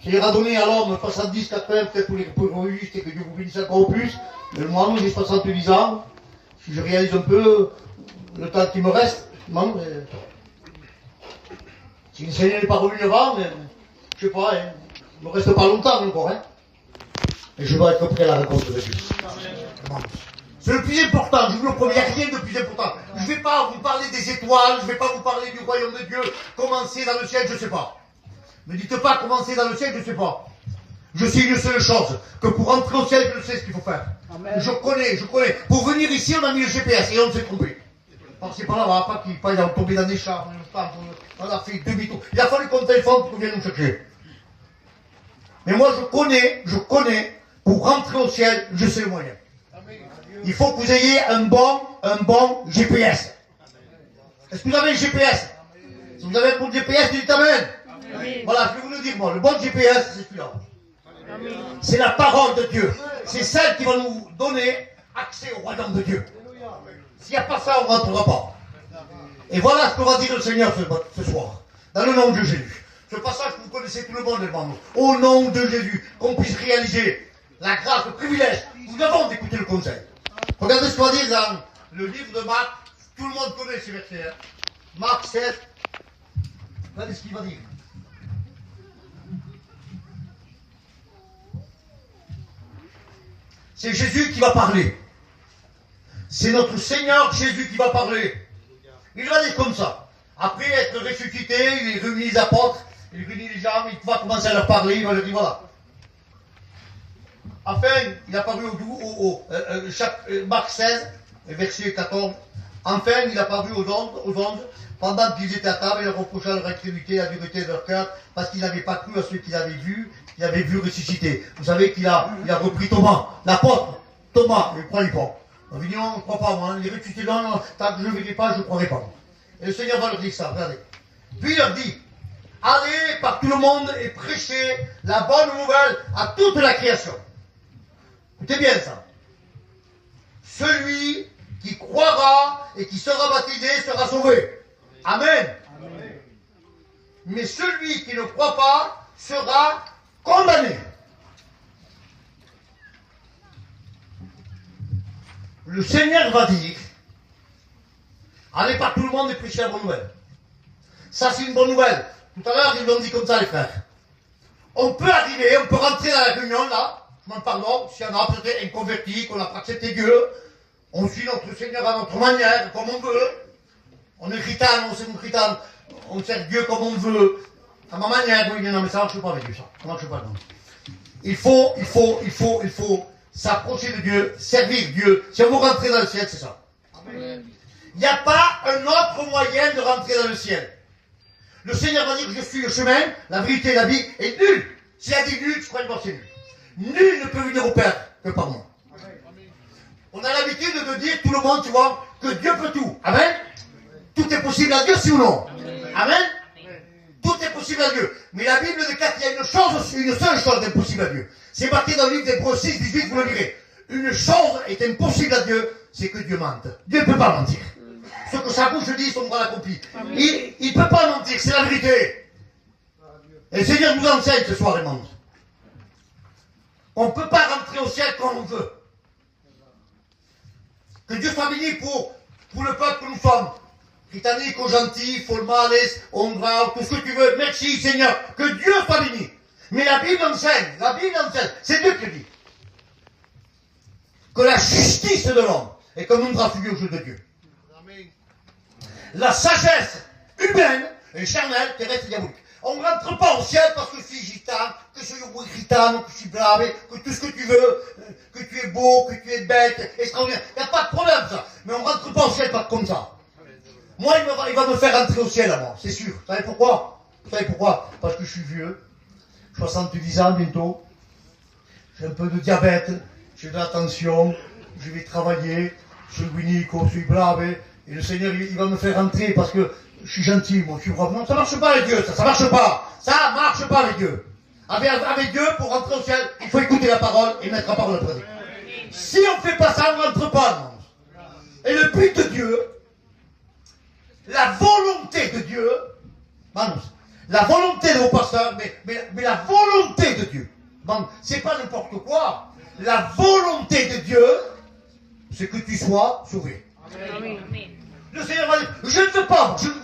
Ça ira donner à l'homme 70, 80, peut-être pour les justes et que Dieu vous bénisse encore plus. Mais moi, j'ai 70 ans. Si je réalise un peu le temps qui me reste, si le Seigneur n'est pas revenu avant, mais, je sais pas, hein, il ne me reste pas longtemps encore. Hein. Et je dois être prêt à la rencontre de Dieu. C'est le plus important, je vous le promets, il n'y a rien de plus important. Je ne vais pas vous parler des étoiles, je ne vais pas vous parler du royaume de Dieu, commencer dans le ciel, je ne sais pas. Ne dites pas commencer dans le ciel, je ne sais pas. Je sais une seule chose, que pour rentrer au ciel, je sais ce qu'il faut faire. Amen. Je connais. Pour venir ici, on a mis le GPS et on s'est trompé. Alors c'est pas là-bas, pas qu'il pas tombé dans des chars, on a fait demi-tour. Il a fallu qu'on téléphone pour qu'on vienne nous chercher. Mais moi je connais, pour rentrer au ciel, je sais le moyen. Il faut que vous ayez un bon GPS. Est-ce que vous avez un GPS? Si vous avez un bon GPS, dites Amen. Voilà, je vais vous le dire moi, le bon GPS, c'est celui-là. C'est la parole de Dieu. C'est celle qui va nous donner accès au royaume de Dieu. S'il n'y a pas ça, on ne rentrera pas. Et voilà ce que va dire le Seigneur ce soir. Dans le nom de Jésus. Ce passage que vous connaissez tout le monde, les membres. Au nom de Jésus, qu'on puisse réaliser la grâce, le privilège. Nous avons d'écouter le conseil. Regardez ce qu'on va dire dans le livre de Marc. Tout le monde connaît ces versets. Hein. Marc 7. Regardez ce qu'il va dire. C'est Jésus qui va parler. C'est notre Seigneur Jésus qui va parler. Il va dire comme ça. Après être ressuscité, il réunit les apôtres, il réunit les gens, il va commencer à leur parler, il va leur dire voilà. Enfin, il a paru Marc 16, verset 14. Enfin, il a paru aux ondes, pendant qu'ils étaient à table, et leur reprochant leur incrédulité et la dureté de leur cœur, parce qu'ils n'avaient pas cru à ceux qu'ils avaient vu ressusciter. Vous savez qu'il a repris Thomas, l'apôtre Thomas, il ne croyait pas. On dit non, je ne crois pas moi, il est ressuscité, non, tant que je ne verrai pas, je ne croirai pas. Et le Seigneur va leur dire ça, regardez. Puis il leur dit, allez par tout le monde et prêchez la bonne nouvelle à toute la création. Écoutez bien ça. Celui qui croira et qui sera baptisé sera sauvé. Amen. Amen. Mais celui qui ne croit pas sera condamné. Le Seigneur va dire, allez par tout le monde et prêchez la bonne nouvelle. Ça c'est une bonne nouvelle. Tout à l'heure ils l'ont dit comme ça les frères. On peut arriver, on peut rentrer dans la réunion là, je m'en pardonne, s'il y en a peut-être inconvertis, qu'on n'a pas accepté Dieu, on suit notre Seigneur à notre manière, comme on veut. On est gitane, on sait nous gitane, on sert Dieu comme on veut, à ma manière. Oui, non mais ça ne marche pas avec Dieu, ça. Ça ne marche pas, non. Il faut s'approcher de Dieu, servir Dieu. Si on veut rentrer dans le ciel, c'est ça. Amen. Il n'y a pas un autre moyen de rentrer dans le ciel. Le Seigneur va dire que je suis le chemin, la vérité et la vie, et nul, s'il a dit nul, je crois que c'est nul. Nul ne peut venir au Père que par moi. Amen. On a l'habitude de dire, tout le monde, tu vois, que Dieu peut tout. Amen. Tout est possible à Dieu, si ou non? Amen. Amen. Tout est possible à Dieu. Mais la Bible déclare qu'il y a une seule chose impossible à Dieu. C'est marqué dans le livre d'Hébreux 6, 18, vous le lirez. Une chose est impossible à Dieu, c'est que Dieu mente. Dieu ne peut pas mentir. Ce que sa bouche dit, son bras l'accomplit. Il ne peut pas mentir, c'est la vérité. Et le Seigneur nous enseigne ce soir, les membres. On ne peut pas rentrer au ciel comme on veut. Que Dieu soit béni pour le peuple que nous sommes. Britanniques, gentils, Folmales, Hongrois, tout ce que tu veux. Merci Seigneur. Que Dieu soit béni. Mais la Bible enseigne, c'est Dieu qui le dit. Que la justice de l'homme est comme une figure au jeu de Dieu. La sagesse humaine est charnelle, terrestre et diabolique. On ne rentre pas au ciel parce que je suis gitane, que je suis gitane, que je suis blavé, que tout ce que tu veux, que tu es beau, que tu es bête, extraordinaire. Il n'y a pas de problème ça. Mais on ne rentre pas au ciel pas comme ça. Moi, il va me faire rentrer au ciel à moi, c'est sûr. Vous savez pourquoi? Parce que je suis vieux, 70 ans bientôt, j'ai un peu de diabète, j'ai de la tension, je vais travailler, je suis guinico, je suis blave, et le Seigneur, il va me faire rentrer parce que je suis gentil, moi, je suis brave. Non, ça marche pas avec Dieu, ça marche pas. Ça marche pas avec Dieu. Avec Dieu, pour rentrer au ciel, il faut écouter la parole et mettre la parole en pratique. Si on ne fait pas ça, on ne rentre pas, non. Et le but de Dieu, la volonté de Dieu, la volonté de vos pasteurs, mais la volonté c'est pas n'importe quoi. La volonté de Dieu, c'est que tu sois sauvé. Amen. Le Seigneur va dire, je ne veux pas, je ne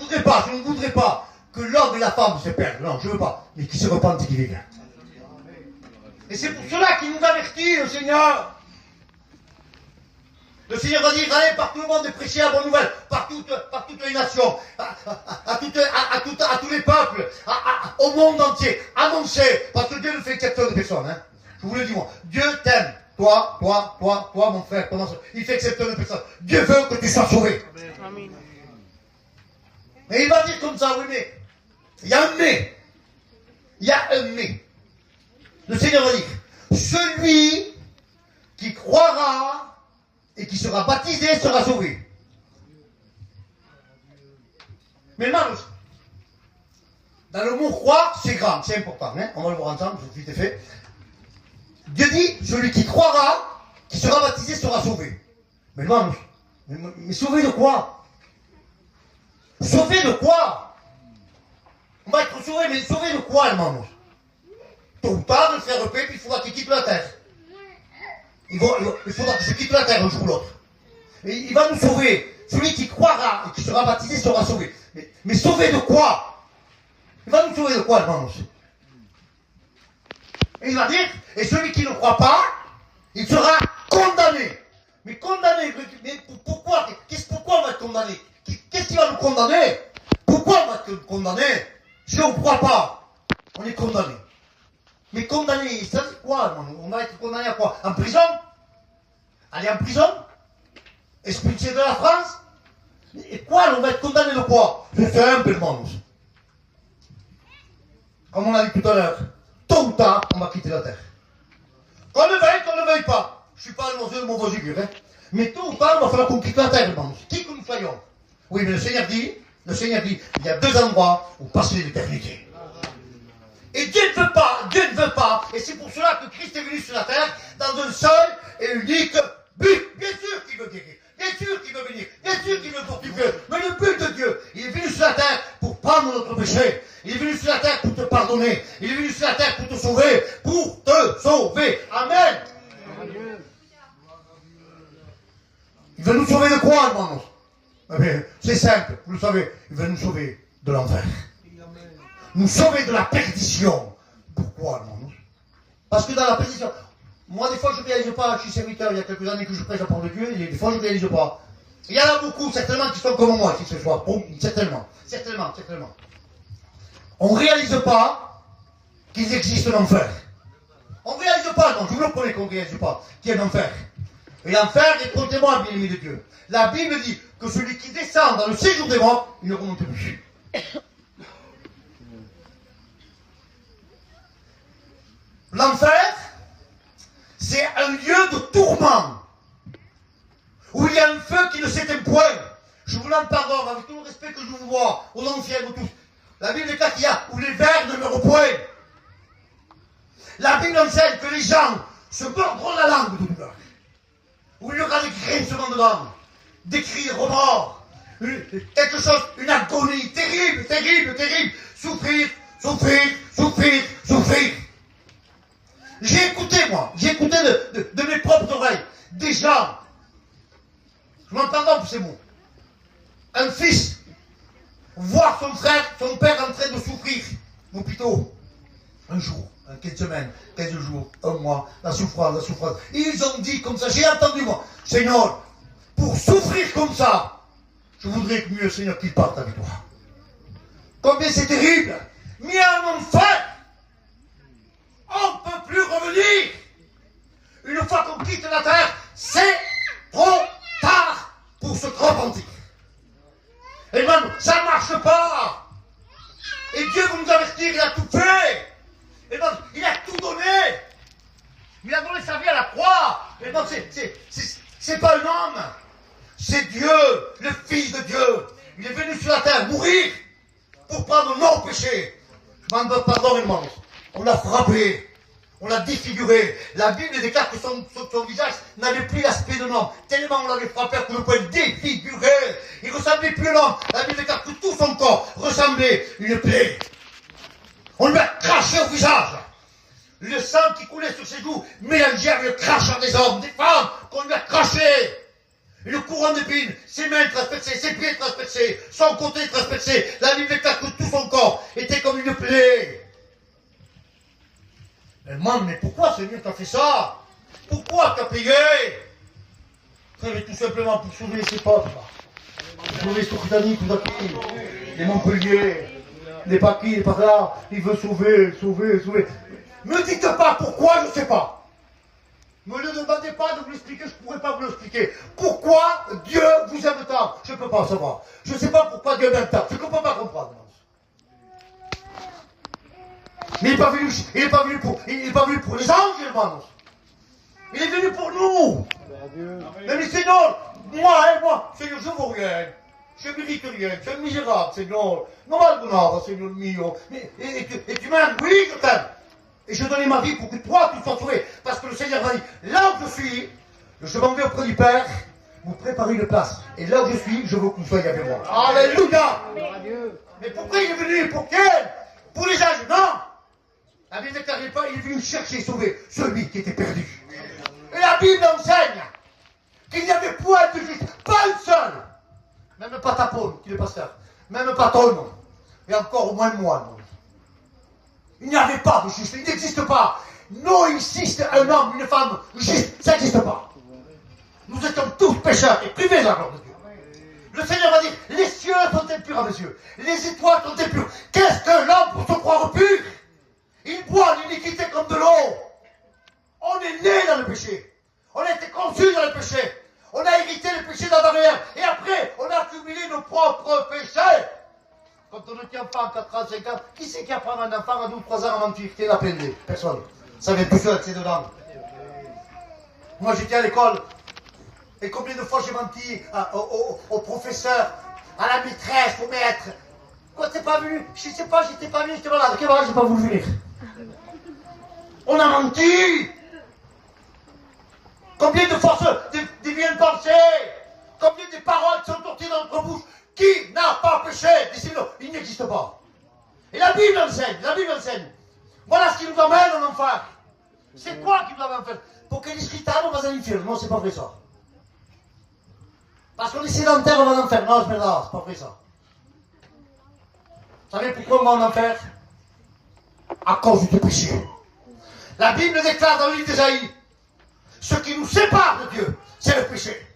voudrais pas que l'homme et la femme se perdent. Non, je ne veux pas. Mais qu'ils se repentent et qu'ils viennent. Et c'est pour cela qu'il nous avertit, le Seigneur. Le Seigneur va dire, allez par tout le monde et prêcher la bonne nouvelle, par toutes les nations, à tous les peuples, au monde entier, annoncez, parce que Dieu ne fait exception de personne. Hein. Je vous le dis moi, Dieu t'aime, toi, mon frère, il fait exception de personne. Dieu veut que tu sois sauvé. Amen. Et il va dire comme ça, oui mais, il y a un mais. Il y a un mais. Le Seigneur va dire, celui qui croira et qui sera baptisé sera sauvé. Mais Manos, dans le mot croire, c'est grand, c'est important. Hein, on va le voir ensemble, c'est vite fait. Dieu dit, celui qui croira, qui sera baptisé sera sauvé. Mais Manos, mais sauvé de quoi? Sauvé de quoi? On va être sauvé, mais sauvé de quoi, Manos? Tôt ou tard, de faire paix, puis il faudra qu'il quitte la terre. Il faudra que je quitte la terre un jour ou l'autre. Et il va nous sauver. Celui qui croira et qui sera baptisé sera sauvé. Mais sauvé de quoi? Il va nous sauver de quoi, le aussi? Et il va dire, et celui qui ne croit pas, il sera condamné. Mais condamné, mais pourquoi? Pourquoi on va être condamné? Qu'est-ce qui va nous condamner? Pourquoi on va être condamné? Si on ne croit pas, on est condamné. Mais condamné, ça c'est quoi? On va être condamné à quoi? En prison? Aller en prison? Expulsé de la France? Et quoi? On va être condamné de quoi? C'est simple, monde. Comme on l'a dit tout à l'heure, tôt ou tard, on va quitter la terre. Qu'on ne veuille pas. Je ne suis pas le monsieur de mon figure, hein. Mais tôt ou tard, il va falloir qu'on quitte la terre, monde. Qui que nous soyons. Oui, mais le Seigneur dit, il y a deux endroits où passer l'éternité. Et Dieu ne veut pas, et c'est pour cela que Christ est venu sur la terre dans un seul et unique but. Bien sûr qu'il veut guérir, bien sûr qu'il veut bénir, bien sûr qu'il veut fortifier, mais le but de Dieu, il est venu sur la terre pour prendre notre péché, il est venu sur la terre pour te pardonner, il est venu sur la terre pour te sauver, Amen. Il veut nous sauver de quoi, hermanos? C'est simple, vous le savez, il veut nous sauver de l'enfer. Nous sauver de la perdition. Pourquoi, non? Parce que dans la perdition, moi des fois je ne réalise pas, je suis serviteur, il y a quelques années que je prêche la parole de Dieu, et des fois je ne réalise pas. Il y en a beaucoup, certainement, qui sont comme moi, ici ce soir. Certainement. On ne réalise pas qu'ils existent l'enfer. On ne réalise pas, non, je vous le promets qu'on ne réalise pas, qu'il y a l'enfer. Et l'enfer, écoutez-moi, bien-aimé de Dieu. La Bible dit que celui qui descend dans le séjour des morts, il ne remonte plus. L'enfer, c'est un lieu de tourment, où il y a un feu qui ne s'éteint point. Je vous l'en pardonne, avec tout le respect que je vous vois, aux anciens, aux tous. La Bible est là qu'il y a, où les vers ne meurent point. La Bible enseigne que les gens se mordront la langue de douleur, où il y aura des grincements de langue, des cris de remords, quelque chose, une agonie terrible. Souffrir. J'ai écouté de mes propres oreilles, des gens, je m'entends pour ces mots, un fils, voir son père en train de souffrir, en hôpital, un jour, quelques semaines, 15 jours, un mois, la souffrance. Ils ont dit comme ça, j'ai entendu moi, Seigneur, pour souffrir comme ça, je voudrais que mieux, Seigneur, qu'il parte avec toi. Combien c'est terrible, mais en enfer, on ne peut plus revenir. Une fois qu'on quitte la terre, c'est trop tard pour se repentir. Et même, ça ne marche pas. Et Dieu veut nous avertir, il a tout fait. Et donc, il a tout donné. Il a donné sa vie à la croix. Et donc, c'est pas un homme. C'est Dieu, le Fils de Dieu. Il est venu sur la terre mourir pour prendre nos péchés. Je m'en donne pardon, irmãos. On l'a frappé, on l'a défiguré. La Bible déclare que son visage n'avait plus l'aspect d'un homme. Tellement on l'avait frappé qu'on le pouvait défigurer. Il ne ressemblait plus à l'homme. La Bible déclare que tout son corps ressemblait à une plaie. On lui a craché au visage. Le sang qui coulait sur ses joues, mélangé avec le crachat des hommes, des femmes, qu'on lui a craché. Et le couronne d'épines, ses mains transpercées, ses pieds transpercés, son côté transpercé, la Bible déclare que tout son corps était comme une plaie. Elle demande, mais pourquoi Seigneur t'as fait ça? Pourquoi t'as payé? Frère, tout simplement pour sauver ses peuples. Pour sauver les Britanniques, les Montpellier, les Paquis, les Paras, il veut sauver. Me dites pas pourquoi, je ne sais pas. Me le demandez pas de vous l'expliquer, je ne pourrais pas vous l'expliquer. Pourquoi Dieu vous aime tant? Je ne peux pas savoir. Je ne sais pas pourquoi Dieu m'aime tant. Je ne peux pas comprendre. Mais il n'est pas venu pour les anges, irmãos. Il est venu pour nous. Mais Seigneur, moi, Seigneur, je ne vaux rien. Je ne mérite rien. Je suis un misérable, Seigneur. Non valgo, Seigneur mio. Et tu m'aimes, oui, je t'aime. Et je donnais ma vie pour que toi, tu sois sauvé. Parce que le Seigneur va dire, là où je suis, je m'en vais auprès du Père, vous préparez une place. Et là où je suis, je veux que vous soyez avec moi. Alléluia. Mais pourquoi il est venu? Pour quel? Pour les âges? Non. La Bible ne déclare pas, il est venu chercher et sauver celui qui était perdu. Et la Bible enseigne qu'il n'y avait point de juste, pas une seule. Même pas ta Paul, qui est le pasteur. Même pas ton nom. Et encore moins moi, non. Il n'y avait pas de juste, il n'existe pas. Non, il existe un homme, une femme juste, ça n'existe pas. Nous étions tous pécheurs et privés de la gloire de Dieu. Le Seigneur va dire, les cieux sont impurs à mes yeux, les étoiles sont impures. Qu'est-ce que l'homme pour se croire pur? Il boit l'iniquité comme de l'eau. On est né dans le péché. On a été conçu dans le péché. On a hérité le péché d'Adam et Ève. Et après, on a accumulé nos propres péchés. Quand on était enfant, 4 ans, 5 ans, qui c'est qui apprend un enfant à 2 ou 3 ans à mentir? Qui l'a appris? Personne. Ça vient tout seul, c'est dedans. Moi, j'étais à l'école. Et combien de fois j'ai menti au professeur, à la maîtresse, au maître? Quoi, t'es pas venu? Je sais pas, j'étais pas venu, j'étais malade. Ok, voilà, j'ai pas voulu venir. On a menti. Combien de fois des viennent penser? Combien de paroles sont sorties dans notre bouche? Qui n'a pas péché? Décidez-le, il n'existe pas. Et la Bible enseigne. Voilà ce qui nous amène en enfer. C'est quoi qui nous amène en enfer? Pour que les scritano va all'inferno. Non, c'est pas vrai ça. Parce qu'on est sédentaire, on va en enfer. Non, c'est pas vrai ça. Vous savez pourquoi on va en enfer? À cause du péché. La Bible déclare dans le livre d'Ésaïe, ce qui nous sépare de Dieu, c'est le péché.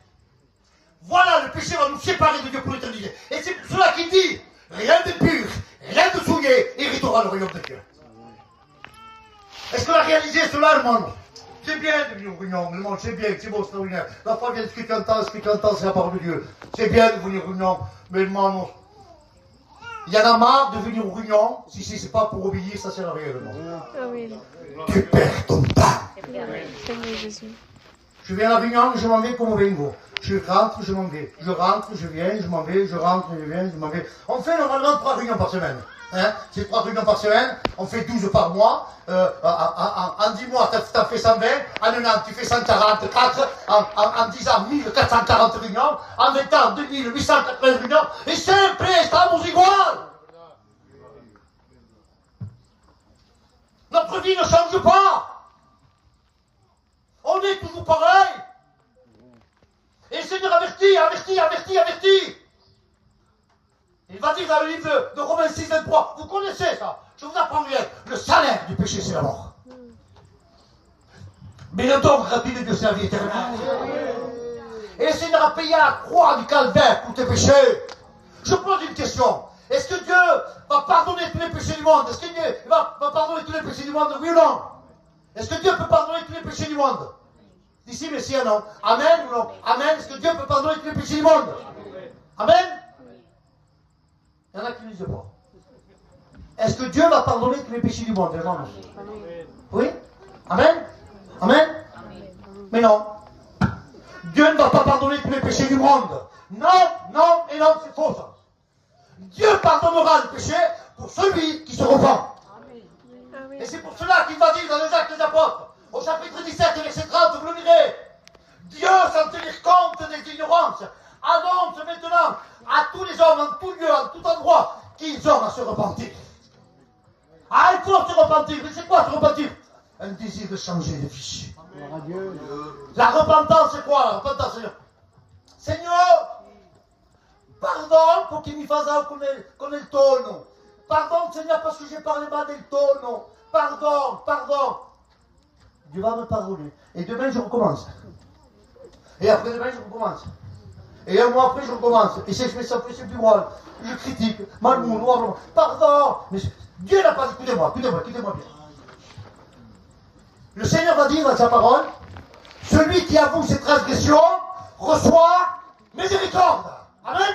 Voilà, le péché va nous séparer de Dieu pour l'éternité. Et c'est pour cela qu'il dit, rien de pur, rien de souillé héritera le royaume de Dieu. Est-ce qu'on a réalisé cela, le monde? C'est bien de venir au réunion, le monde, c'est bien, c'est beau, c'est extraordinaire. La foi vient de ce que tu entends, c'est la parole de Dieu. C'est bien de venir au réunion, mais le monde, il y en a marre de venir aux réunions, si c'est pas pour obéir, ça sert à rien, le monde. Tu perds ton temps. Je viens à la réunion, je m'en vais comme au bingo. Je rentre, je m'en vais. Je rentre, je viens, je m'en vais. Je rentre, je viens, je m'en vais. On fait normalement 3 réunions par semaine. Hein? C'est 3 réunions par semaine. On fait 12 par mois. En 10 mois, tu as fait 120. En un an, tu fais 144. En 10 ans, 1440 réunions. En 20 ans, 2880 réunions. Et sempre estamos igual. Notre vie ne change pas. On est toujours pareil. Et le Seigneur avertit. Il va dire dans le livre de Romains 6, 23, vous connaissez ça, je vous apprends rien. Le salaire du péché, c'est la mort. Mais le don gratuit de Dieu, c'est la vie éternelle. Et le Seigneur a payé à la croix du calvaire pour tes péchés. Je pose une question. Est-ce que Dieu va pardonner tous les péchés du monde? Est-ce que Dieu va pardonner tous les péchés du monde? Oui ou non? Est-ce que Dieu peut pardonner tous les péchés du monde? Ici, mais si, non. Amen ou non? Amen. Est-ce que Dieu peut pardonner tous les péchés du monde? Amen. Il y en a qui ne disent pas. Est-ce que Dieu va pardonner tous les péchés du monde? Oui? Amen. Amen. Mais non. Dieu ne va pas pardonner tous les péchés du monde. Non, non et non, c'est faux ça. Dieu pardonnera le péché pour celui qui se repent. Et c'est pour cela qu'il va dire dans les Actes des Apôtres, au chapitre 17, verset 30, vous le lirez. Dieu, sans tenir compte des ignorances, annonce maintenant à tous les hommes, en tout lieu, en tout endroit, qu'ils ont à se repentir. Ah, il faut se repentir. Mais c'est quoi se repentir? un désir de changer de vie. La repentance, c'est quoi la repentance, Seigneur? Seigneur, pardon pour che mi fa con il tono. Pardon, Seigneur, parce que j'ai parlé mal del tono. Pardon, pardon. Dieu va me pardonner. Et demain, je recommence. Et après demain, je recommence. Et un mois après, je recommence. Et si je fais ça, c'est plus grave. Je critique, malmou, noir, pardon. Mais Dieu n'a pas dit, écoutez-moi bien. Le Seigneur va dire dans sa parole, celui qui avoue ses transgressions reçoit miséricorde. Amen.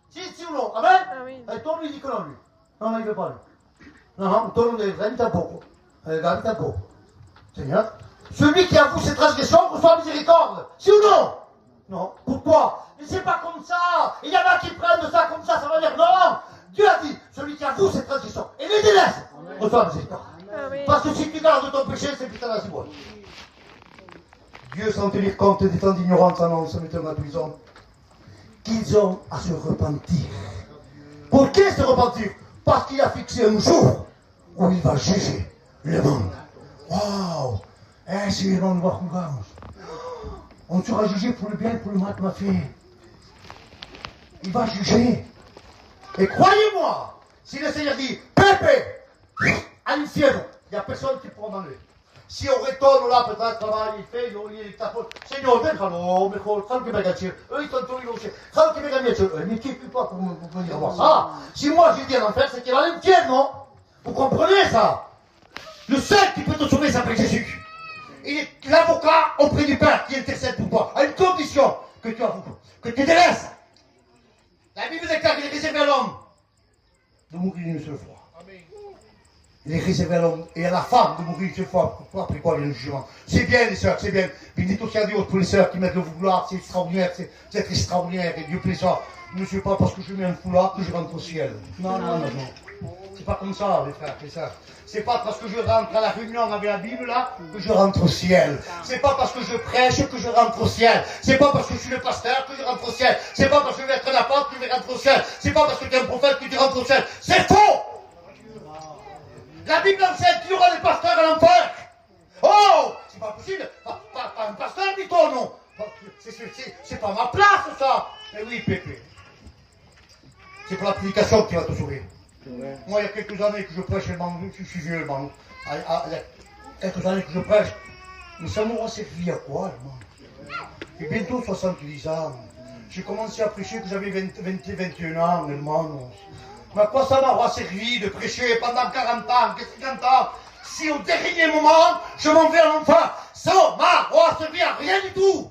Si ou non? Amen. Et toi, lui, il dit que non, lui. Non, il ne veut pas, lui. Non, toi, lui, il dit tampoco. Tampoco. Seigneur, celui qui avoue ses transgressions reçoit miséricorde. Si ou non? Non. Pourquoi? Mais c'est pas comme ça. Il y en a qui prennent ça comme ça va dire non. Dieu a dit, celui qui avoue ses transgressions et les délaisse reçoit miséricorde. Parce que si tu gardes ton péché, c'est putain la ciboire. Dieu, sans tenir compte des temps d'ignorance, annonce maintenant à tous les hommes qu'ils ont à se repentir. Pour qui se repentir? Parce qu'il a fixé un jour où il va juger le monde. Waouh! C'est le monde voir qu'on gagne. On sera jugé pour le bien et pour le mal, ma fille. Il va juger. Et croyez-moi, si le Seigneur dit, Pépé, à l'infierno, il n'y a personne qui pourra m'enlever. Si on retourne là, peut-être, travail, il fait, il tapote. Seigneur, déjalo, mejor, déjalo que me gagne. Eux, ils sont tous les déjalo que me gagne. Mais qui ne peut pas pour venir voir ça? Si moi j'ai dit en enfer, c'est qu'il va à l'infierno. Vous comprenez ça? Le seul qui peut te sauver s'appelle Jésus. Il est l'avocat auprès du Père qui intercède pour toi, à une condition que tu avoues, que tu délaisses. La Bible déclare qu'il est réservé à l'homme de mourir une seule fois. Il est réservé à l'homme et à la femme de mourir une seule fois. Pourquoi? Après quoi vient le jugement? C'est bien, les sœurs, c'est bien. Bénit aussi à Dieu pour les sœurs qui mettent le foulard, c'est extraordinaire, c'est extraordinaire. Et Dieu plaît ça. Ne sais pas parce que je mets un foulard que je rentre au ciel. Non. C'est pas comme ça, les frères, les sœurs. C'est pas parce que je rentre à la réunion avec la Bible là que je rentre au ciel. C'est pas parce que je prêche que je rentre au ciel. C'est pas parce que je suis le pasteur que je rentre au ciel. C'est pas parce que je vais être l'apôtre que je vais rentrer au ciel. C'est pas parce que tu es un prophète que tu rentres au ciel. C'est faux! La Bible enseigne qu'il y aura des pasteurs à l'enfer. Oh! C'est pas possible. Pas un pasteur, dit-on, non. C'est pas ma place, ça. Mais oui, Pépé. C'est pour la prédication qui va te sauver. Moi, il y a quelques années que je prêche, je suis vieux, il y a quelques années que je prêche, mais ça m'aura servi à quoi, J'ai bientôt 70 ans. J'ai commencé à prêcher que j'avais 21 ans, hermano. Mais à quoi ça m'aura servi de prêcher pendant 40 ans, 50 ans, si au dernier moment, je m'en vais à l'enfer? Ça m'aura servi à rien du tout.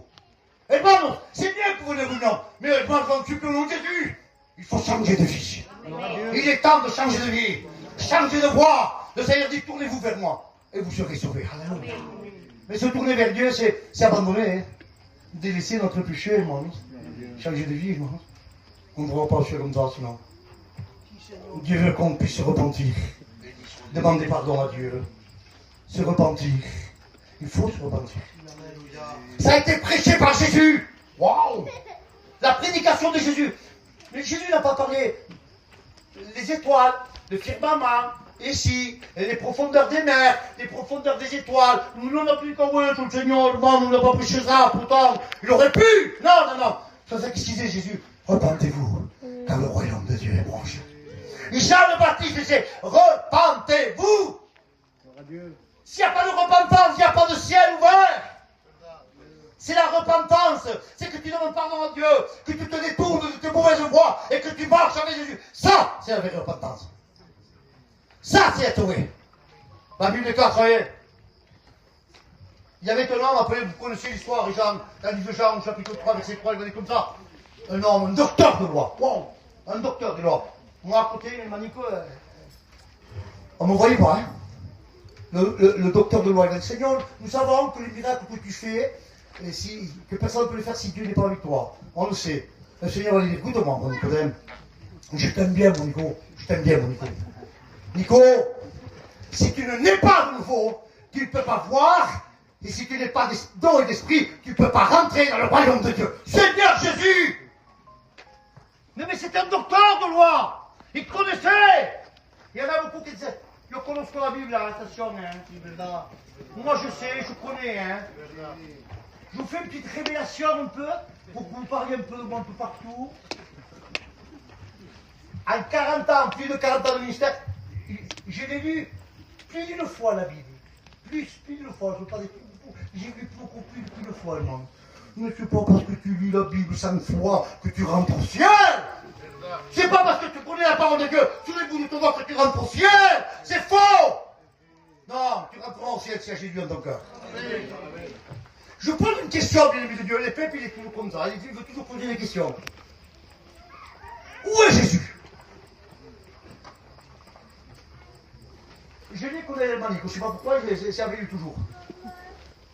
Hermano, c'est bien que vous le veniez, mais hermano, j'en supplie au nom de Jésus. Il faut changer de vie. Il est temps de changer de vie, changer de voie. Le Seigneur dit, tournez-vous vers moi et vous serez sauvés. Alléluia. Mais se tourner vers Dieu, c'est abandonner, hein. Délaisser notre péché, mon ami. Changer de vie, moi. On ne doit pas faire comme ça, sinon. Dieu veut qu'on puisse se repentir. Demander pardon à Dieu. Se repentir. Il faut se repentir. Ça a été prêché par Jésus. Waouh! La prédication de Jésus. Mais Jésus n'a pas parlé les étoiles, le firmament, ici, et les profondeurs des mers, les profondeurs des étoiles. Nous n'avons plus qu'à voir tout le Seigneur, nous n'avons pas prêché ça, pourtant, il aurait pu. Non. C'est ça qu'il disait Jésus. Repentez-vous, car le royaume de Dieu est proche. Et Jean le Baptiste disait, repentez-vous. S'il n'y a pas de repentance, il n'y a pas de ciel ouvert. C'est la repentance, c'est que tu demandes pardon à Dieu, que tu te détournes de tes mauvaises voies et que tu marches avec Jésus. Ça, c'est la vraie repentance. Ça, c'est être sauvé. La Bible déclare, ça y est. Il y avait un homme, après, vous connaissez l'histoire, Jean, dans le livre de Jean, chapitre 3, verset 3, il va dire comme ça. Un homme, un docteur de loi. Wow, un docteur de loi. Moi, à côté, il m'a dit quoi? On ne me voyait pas, hein. Le docteur de loi, il a dit, Seigneur, nous savons que les miracles que tu fais, et que personne ne peut le faire si Dieu n'est pas avec toi. On le sait. Le Seigneur va lui dire, écoute-moi, mon Nicodème. Je t'aime bien, mon Nico. Je t'aime bien, mon Nico. Nico, si tu ne n'es pas de nouveau, tu ne peux pas voir. Et si tu n'es pas d'eau et d'esprit, tu ne peux pas rentrer dans le royaume de Dieu. Seigneur Jésus! Mais c'est un docteur de loi. Il connaissait. Il y en a beaucoup qui disaient, Je connais la Bible, attention, hein. Moi je sais, je connais, hein. Je vous fais une petite révélation un peu, pour que vous parliez un peu de moi un peu partout. En 40 ans, plus de 40 ans de ministère, j'ai lu plus d'une fois la Bible. Plus d'une fois, je veux pas dire j'ai lu beaucoup plus d'une fois le monde. Mais c'est pas parce que tu lis la Bible 5 fois que tu rentres au ciel. C'est pas parce que tu connais la parole de Dieu sur les bouts de ton ventre que tu rentres au ciel. C'est faux. Non, tu rentreras au ciel si Jésus dans ton cœur. Je pose une question, bien aimé de Dieu. Les peuples, il est toujours comme ça. Il veut toujours poser des questions. Où est Jésus? Je dis qu'on est le manico. Je ne sais pas pourquoi, c'est servi toujours.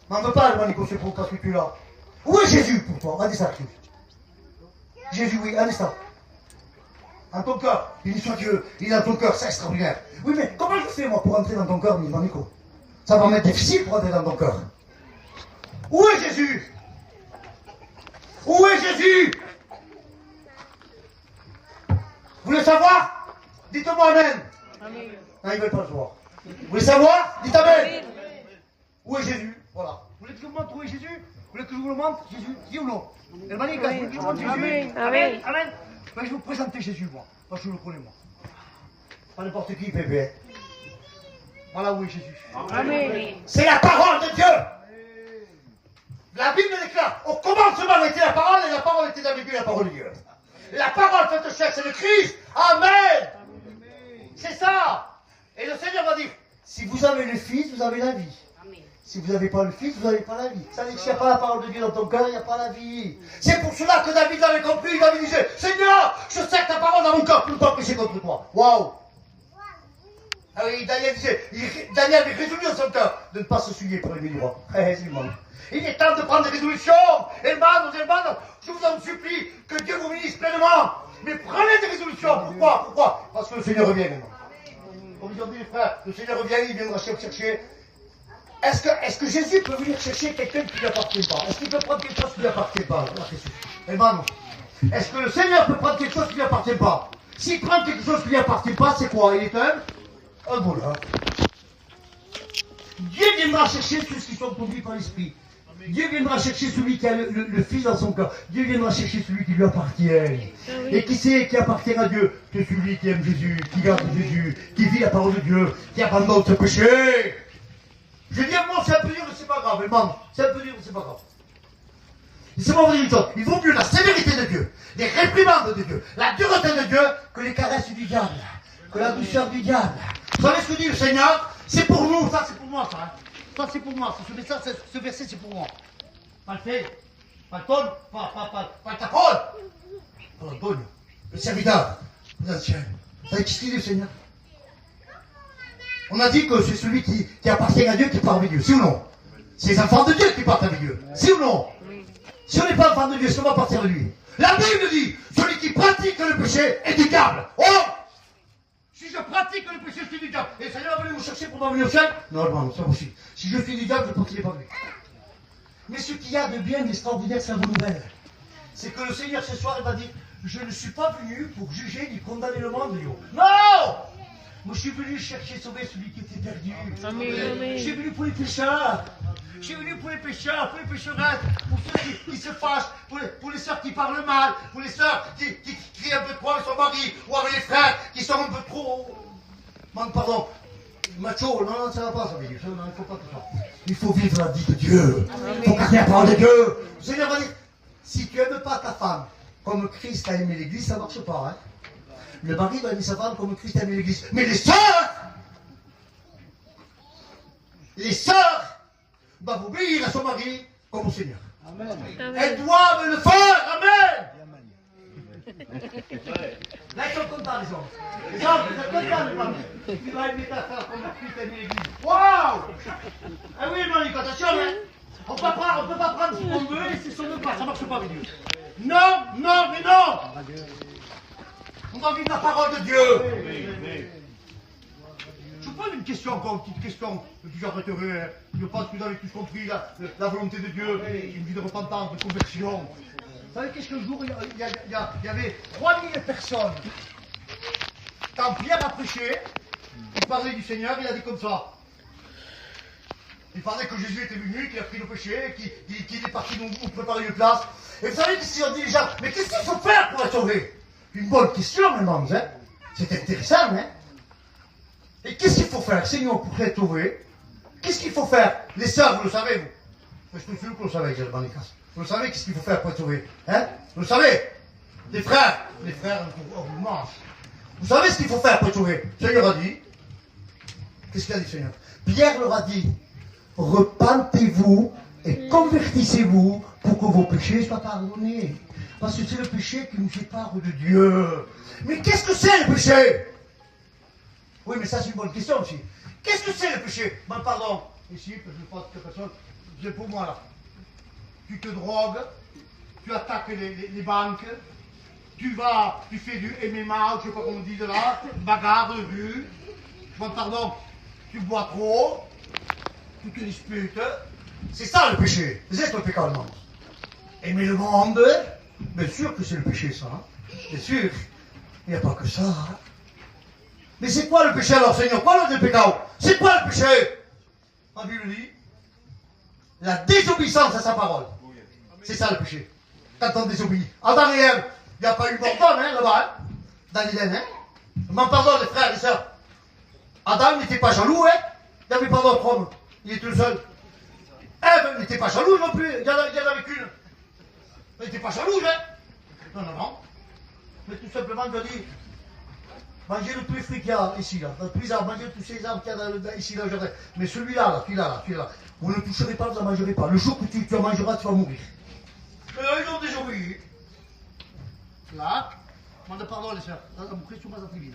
M'en veux pas, le manico, c'est pour parce que tu es là. Où est Jésus pour toi? Un instant. Jésus, oui, un instant. En ton cœur. Il soit Dieu, il est dans ton cœur, c'est extraordinaire. Oui, mais comment je fais, moi, pour entrer dans ton cœur, Manico? Ça va m'être difficile pour entrer dans ton cœur. Où est Jésus? Où est Jésus? Vous voulez savoir? Dites-moi Amen. Amen. Non, ils ne veulent pas le savoir. Vous voulez savoir? Dites Amen. Où est Jésus? Voilà. Vous voulez que je vous montre où est Jésus? Vous voulez que je vous le montre? Jésus? Oui ou non? Elle m'a dit, vous voulez que je vous montre Jésus? Amen. Amen. Amen. Ben, je vais vous présenter Jésus, moi. Parce que je le connais, moi. Pas n'importe qui, bébé. Voilà où est Jésus. Amen. C'est la parole de Dieu. La Bible déclare, au commencement était la parole, et la parole était avec Dieu, la parole de Dieu. La parole faite chair, c'est le Christ. Amen. C'est ça. Et le Seigneur va dire, si vous avez le Fils, vous avez la vie. Si vous n'avez pas le Fils, vous n'avez pas la vie. Ça veut dire que s'il n'y a pas la parole de Dieu dans ton cœur, il n'y a pas la vie. C'est pour cela que David avait compris, David disait, Seigneur, je sais que ta parole dans mon cœur pour ne pas pécher contre toi. Waouh. Ah oui, Daniel disait, Daniel avait résolu dans son cœur de ne pas se souiller pour les droits. Il est temps de prendre des résolutions. Hermanos, je vous en supplie, que Dieu vous ministre pleinement. Mais prenez des résolutions. Pourquoi? Parce que le Seigneur revient maintenant. Comme ils ont dit les frères, le Seigneur revient, il viendra chercher. Est-ce que Jésus peut venir chercher quelqu'un qui ne lui appartient pas? Est-ce qu'il peut prendre quelque chose qui ne lui appartient pas? Hermanos, est-ce que le Seigneur peut prendre quelque chose qui ne lui appartient pas? S'il prend quelque chose qui ne lui appartient pas, c'est quoi? Il est un voleur. Dieu viendra chercher ceux qui sont conduits par l'Esprit. Dieu viendra chercher celui qui a le Fils dans son cœur. Dieu viendra chercher celui qui lui appartient. Et qui sait qui appartient à Dieu? C'est celui qui aime Jésus, qui garde Jésus, qui vit la parole de Dieu, qui abandonne ce péché. Je dis à moi, c'est un peu dur, mais c'est pas grave. C'est un peu dur, mais c'est pas grave. Laissez-moi vous dire une chose. Il vaut mieux la sévérité de Dieu, les réprimandes de Dieu, la dureté de Dieu, que les caresses du diable, que la douceur du diable. Vous savez ce que dit le Seigneur? C'est pour nous, ça c'est pour moi, ça. Ça c'est pour moi, ce verset c'est pour moi. Pas le fait, pas le ton, pas ta parole. Pas l'Antonio, le serviteur, l'ancien. Vous savez qu'est-ce qu'il dit le Seigneur? On a dit que c'est celui qui appartient à Dieu qui part avec Dieu, si ou non? C'est les enfants de Dieu qui partent avec Dieu, si ou non? Si on n'est pas enfant de Dieu, est-ce qu'on va partir de lui? La Bible dit, celui qui pratique le péché est du diable. Oh! Si je pratique le péché, je suis du diable. Et le Seigneur va venir me chercher pour m'emmener au ciel? Non, c'est pas possible. Si je suis du diable, je ne partirai pas de lui. Mais ce qu'il y a de bien, d'extraordinaire, c'est la bonne nouvelle. C'est que le Seigneur ce soir, il va dire, je ne suis pas venu pour juger ni condamner le monde. Non! Moi, je suis venu chercher, sauver celui qui était perdu. Amen. Je suis venu pour les pécheurs. Je suis venu pour les pécheurs, pour les pécheresses, pour ceux qui se fâchent, pour les sœurs qui parlent mal, pour les sœurs qui crient un peu trop avec son mari, ou avec les frères qui sont un peu trop... Pardon, macho, non, ça va pas, ça veut dire. Non, il ne faut pas tout ça. Il faut vivre la vie de Dieu. Il faut garder la parole de Dieu. Le Seigneur va dire, si tu n'aimes pas ta femme comme Christ a aimé l'Église, ça ne marche pas. Hein? Le mari va aimer sa femme comme Christ a aimé l'Église. Mais les sœurs doivent obéir à son mari comme au Seigneur. Amen. Elles doivent le faire. Amen. Là, ils sont contents, les hommes. Les hommes, ils sont contents, les femmes. Tu vas aimer ta femme comme Christ a aimé l'Église. Waouh! Ah oui, Monique, attention, hein. On ne peut pas prendre ce qu'on veut et laisser son veut pas. Ça ne marche pas avec Dieu. Non, mais non. On doit vivre la parole de Dieu. Je vous pose une question encore, une petite question, et puis j'arrêterai. Je pense que vous avez tous compris la volonté de Dieu, une vie de repentance, de conversion. Vous savez qu'un jour, il y avait 3000 personnes. Quand Pierre a prêché, parlait du Seigneur, il a dit comme ça. Il parlait que Jésus était venu, qu'il a pris nos péchés, qu'il est parti nous préparer une place. Et vous savez qu'est-ce qu'ils ont dit les gens? Mais qu'est-ce qu'il faut faire pour être sauvé? Une bonne question, mes mamans, hein? C'est intéressant, hein? Et qu'est-ce qu'il faut faire, Seigneur, pour être sauvé? Qu'est-ce qu'il faut faire? Les sœurs, vous le savez, vous? Je suis sûr que vous le savez, Gérald Banicas. Vous le savez, qu'est-ce qu'il faut faire pour être sauvé? Hein? Vous le savez? Les frères, on vous mange. Vous savez ce qu'il faut faire pour être sauvé? Le Seigneur a dit. Qu'est-ce qu'il a dit, le Seigneur? Pierre leur a dit, repentez-vous et convertissez-vous pour que vos péchés soient pardonnés. Parce que c'est le péché qui nous sépare de Dieu. Mais qu'est-ce que c'est le péché? Oui, mais ça c'est une bonne question aussi. Qu'est-ce que c'est le péché? Ben pardon, ici, parce que je pense que personne, c'est pour moi là. Tu te drogues, tu attaques les banques, tu fais du MMA, je sais pas comment on dit de là, bagarre de rue, ben pardon, tu bois trop, tu te disputes. C'est ça le péché, c'est le péché allemand. Aimer le monde, bien sûr que c'est le péché ça, hein? Bien sûr. Il n'y a pas que ça. Hein? Mais c'est quoi le péché alors, Seigneur? Quoi le péché? C'est quoi le péché? La Bible dit la désobéissance à sa parole. C'est ça le péché. Quand on désobéit. Adam et Ève, il n'y a pas eu mort d'homme, hein, là-bas, hein, dans l'Éden, hein. Je m'en pardonne, les frères et les sœurs. Adam n'était pas jaloux, hein. Il n'y avait pas d'autre homme. Il était tout seul. Ève n'était pas jalouse non plus. Il y en avait qu'une. Elle n'était pas jalouse, hein. Non, non, non. Mais tout simplement, je dis, mangez le tous les fruits qu'il y a ici, là. Dans tous les arbres, mangez tous ces arbres qu'il y a ici, là, aujourd'hui. Mais celui-là, celui-là, vous ne toucherez pas, vous ne mangerez pas. Le jour que tu en mangeras, tu vas mourir. Mais là, ils ont désobéi. Là, demande pardon, les sœurs. Là, vous prenez tout ma vite.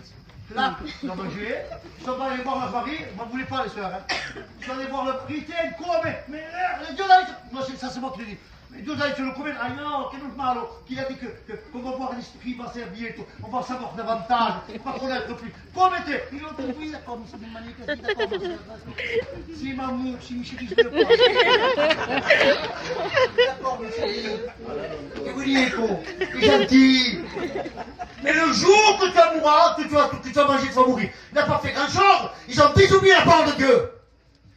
Là, ils ont mangé. Ils sont allés voir leur mari. Vous ne voulez pas, les sœurs. Hein. Ils sont allés voir leur mari. Tiens, quoi, mais Dieu là, moi, ça c'est moi qui l'ai dit. Mais Dieu là, il se le commet. Ah non, quel autre mal, qu'il a dit qu'on va voir l'esprit va servir et tout. On va savoir davantage. On va connaître plus. Commettez. Ils l'ont dit, oui, d'accord, c'est une manière. D'accord, si maman, si Michel, je ne veux pas. D'accord, monsieur. Et vous dites, quoi? C'est gentil. Mais le jour que tu vas mourir, tu vas manger, tu vas mourir. Il n'a pas fait grand-chose. Ils ont désobéi la parole de Dieu.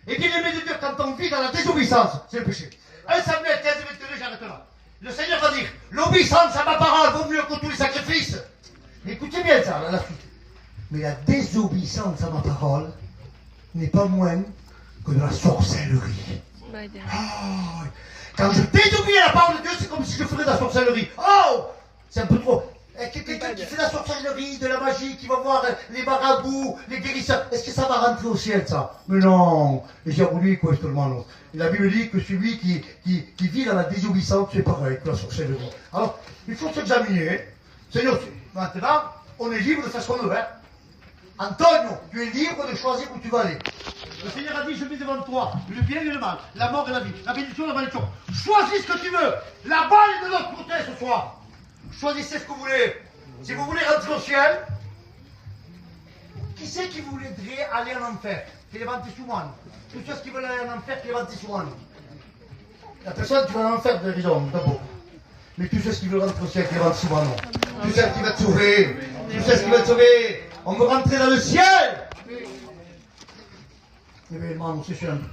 Et bien aimé de Dieu, quand on vit dans la désobéissance, c'est le péché. 1 Samuel 15 et 22, j'arrête là. Le Seigneur va dire, l'obéissance à ma parole vaut mieux que tous les sacrifices. Mais écoutez bien ça, la suite. Mais la désobéissance à ma parole n'est pas moins que de la sorcellerie. Oh, quand je désobéis à la parole de Dieu, c'est comme si je ferais de la sorcellerie. Oh, c'est un peu trop. Quelqu'un qui fait de la sorcellerie, de la magie, qui va voir les marabouts, les guérisseurs, est-ce que ça va rentrer au ciel, ça? Mais non, et j'ai voulu quoi, tout le monde. La Bible dit que celui qui vit dans la désobéissance, c'est pareil que la sorcellerie. Alors, il faut s'examiner. Seigneur, maintenant, on est libre de faire ce qu'on veut. Hein? Antonio, tu es libre de choisir où tu vas aller. Le Seigneur a dit, je mets devant toi le bien et le mal, la mort et la vie, la bénédiction et la malédiction. Choisis ce que tu veux. La balle est de l'autre côté ce soir. Choisissez ce que vous voulez. Si vous voulez rentrer au ciel, qui c'est qui voudrait aller en enfer? Qui levante sous moi. Tous ceux qui veulent aller en enfer, qui levante sous moi. La personne qui va en enfer, de raison, d'abord. Mais tous ceux qui veulent rentrer au ciel, qui levante sous moi, non. Tous ceux qui veulent être sauvés. Tous ceux qui veulent être sauvés. On veut rentrer dans le ciel. Évidemment, c'est simple.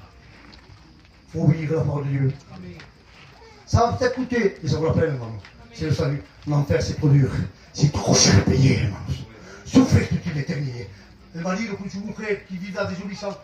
Il faut vivre la parole de Dieu. Ça va peut-être coûter, mais ça vaut la peine, maman. C'est le salut. L'enfer, c'est trop dur. C'est trop cher à payer, maman. Souffrir toute une éternité. Elle m'a dit, le coup de choumoukret, qui vit dans des obéissances,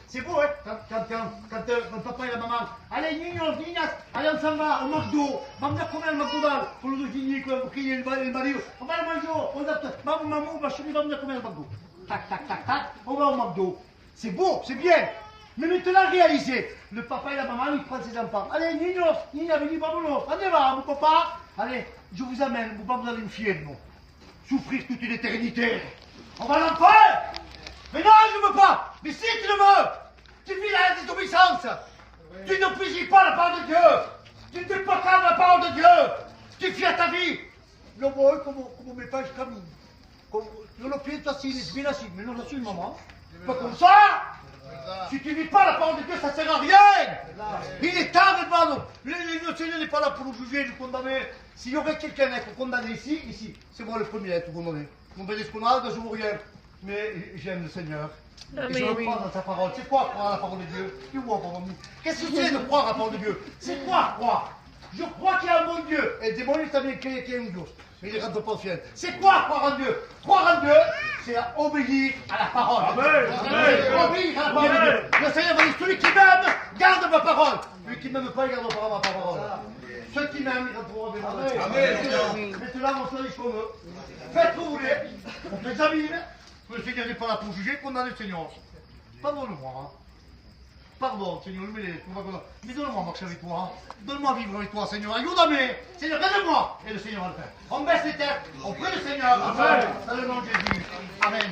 c'est beau, hein, quand le papa et la maman, allez, niños, niñas, allez, on s'en va, au McDo, vamos a comer al McDonald's, con los niños, y el marido, on va al McDo, on va, maman, maman, ma chérie, vamos a comer al McDo. Tac, tac, tac, tac, on va au McDo. C'est beau, c'est bien. Mais maintenant, réalisez, le papa et la maman, ils prennent ses enfants. Allez, niños, niñas, vení, vámonos, allez, va, mon papa, allez, je vous amène, vous vamos al infierno. Souffrir toute une éternité. On va l'enfer. Mais non, je ne veux pas. Mais si tu le veux, tu vis dans la désobéissance. Tu ne plaisir pas la parole de Dieu. Tu ne te proclames la parole de Dieu. Tu fies à ta vie. Lo voy como me faz caminho. Yo lo pienso así, es bien así, mais non así, maman. Pas comme ça. Si tu ne vis pas la parole de Dieu, ça ne sert à rien. Il est tard, hermano. Le Seigneur n'est pas là pour nous juger, nous condamner. S'il y aurait quelqu'un à être condamné ici, c'est moi le premier à être condamné. Non vedeți cu un altă, je vous rien. Mais j'aime le Seigneur. Amen. Je veux croire dans sa parole. C'est quoi croire à la parole de Dieu? Qu'est-ce que c'est de croire à la parole de Dieu? C'est quoi croire? Je crois qu'il y a un bon Dieu. Et le démon también cree que hay un Dios. Mais il ne rentre pas au ciel. C'est quoi croire en Dieu? Croire en Dieu, c'est obéir à la parole. Obéir à la parole de Dieu. Le Seigneur va dire, celui qui m'aime, garde ma parole. Celui qui ne m'aime pas, il ne gardera pas ma parole. Ceux qui m'aiment, ils rentreront avec moi. Amen. Maintenant, mon service comme eux. Faites ce que vous voulez. On s'examine. Le Seigneur n'est pas là pour juger, condamner le Seigneur. Pardonne-moi. Hein. Pardon, Seigneur, mais donne-moi marcher avec toi. Donne-moi vivre avec toi, Seigneur. Aide-moi. Seigneur, aide-moi. Et le Seigneur va le faire. On baisse les têtes, on prie le Seigneur. Amen. Dans le nom de Jésus. Amen.